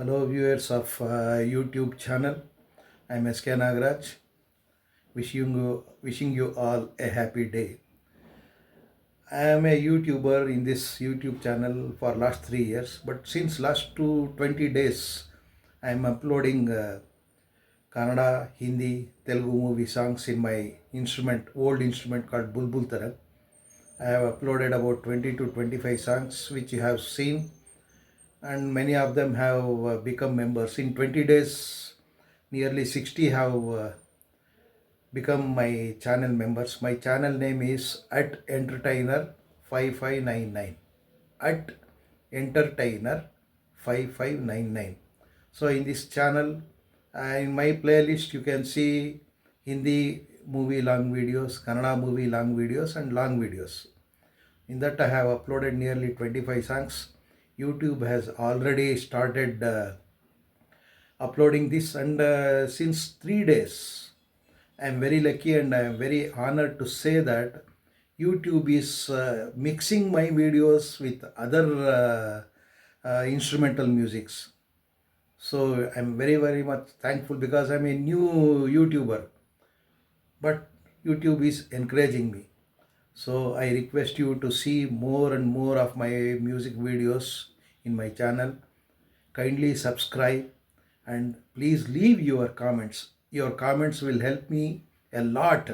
Hello viewers of YouTube channel. I'm SK Nagaraj. Wishing you all a happy day. I am a YouTuber in this YouTube channel for last 3 years, but since last 20 days, I'm uploading Kannada, Hindi, Telugu movie songs in my old instrument called Bulbul Tarang. I have uploaded about 20 to 25 songs which you have seen, and many of them have become members. In 20 days, nearly 60 have become my channel members. My channel name is at entertainer 5599, at entertainer 5599. So in this channel, in my playlist, you can see Hindi movie long videos, Kannada movie long videos, and long videos. In that, I have uploaded nearly 25 songs. YouTube has already started uploading this, and since 3 days, I am very lucky and I am very honored to say that YouTube is mixing my videos with other instrumental musics. So I'm very much thankful because I'm a new YouTuber, but YouTube is encouraging me. So I request you to see more and more of my music videos in my channel. Kindly subscribe and please leave your comments. Your comments will help me a lot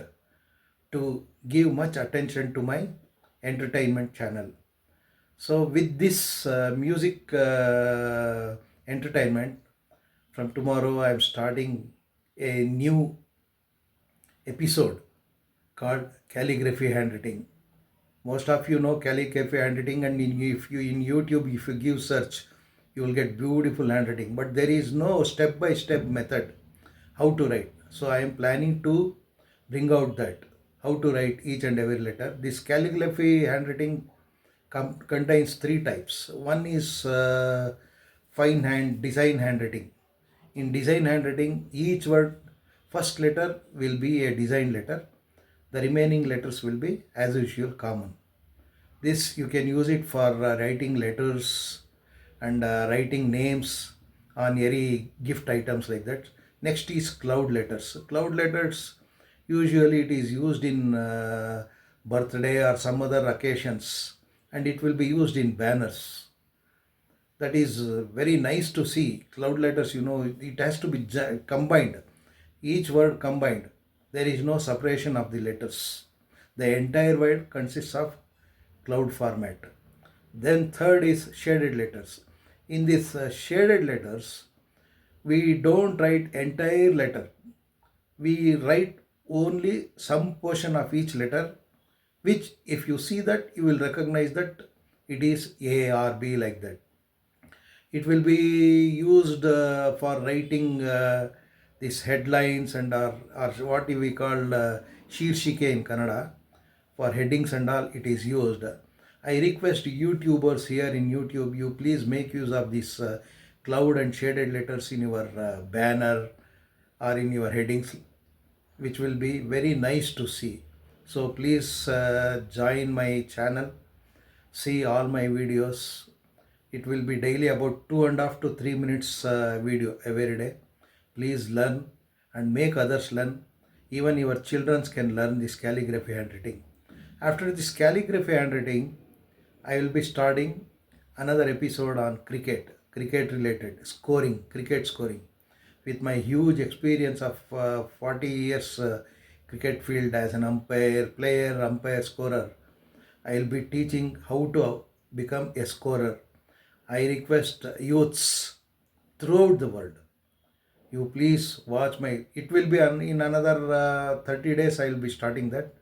to give much attention to my entertainment channel. So with this music entertainment, from tomorrow I am starting a new episode called Calligraphy Handwriting. Most of you know calligraphy handwriting, and if you in YouTube, if you give search, you will get beautiful handwriting. But there is no step-by-step method how to write. So I am planning to bring out that how to write each and every letter. This calligraphy handwriting contains three types. One is fine hand design handwriting. In design handwriting, each word first letter will be a design letter. The remaining letters will be as usual common. This you can use it for writing letters and writing names on any gift items like that. Next is cloud letters. Cloud letters, usually it is used in birthday or some other occasions, and it will be used in banners. That is very nice to see. Cloud letters, it has to be combined, each word combined. There is no separation of the letters. The entire word consists of cloud format. Then third is shaded letters. In this shaded letters, we don't write entire letter. We write only some portion of each letter, which if you see that, you will recognize that it is A or B, like that. It will be used for writing these headlines and or what we call shirshike in Kannada. For headings and all, it is used. I request YouTubers here in YouTube, you please make use of this cloud and shaded letters in your banner or in your headings, which will be very nice to see. So please join my channel, see all my videos. It will be daily about 2.5 to 3 minutes video every day. Please learn and make others learn. Even your children can learn this calligraphy handwriting. After this calligraphy handwriting, I will be starting another episode on cricket related scoring, cricket scoring. With my huge experience of 40 years cricket field as an umpire, player, umpire, scorer, I will be teaching how to become a scorer. I request youths throughout the world, you please watch my, it will be in another 30 days I will be starting that.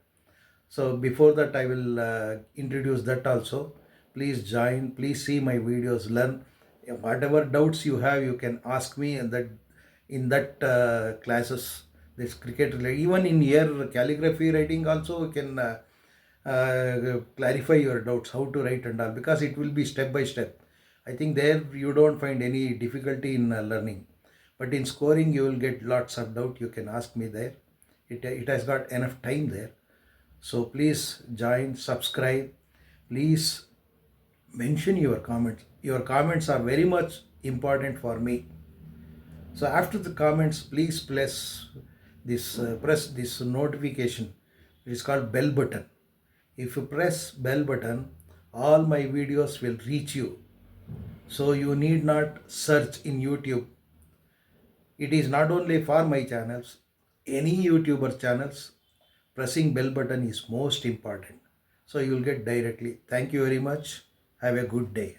So before that I will introduce that also. Please join, please see my videos, learn. Whatever doubts you have, you can ask me in that classes. This cricket related, even in here calligraphy writing also you can clarify your doubts how to write and all, because it will be step by step. I think there you don't find any difficulty in learning. But in scoring, you will get lots of doubt. You can ask me there. It has got enough time there. So please join, subscribe. Please mention your comments. Your comments are very much important for me. So after the comments, please press this notification. It is called bell button. If you press bell button, all my videos will reach you. So you need not search in YouTube. It is not only for my channels, any YouTuber channels, pressing bell button is most important. So you will get directly. Thank you very much. Have a good day.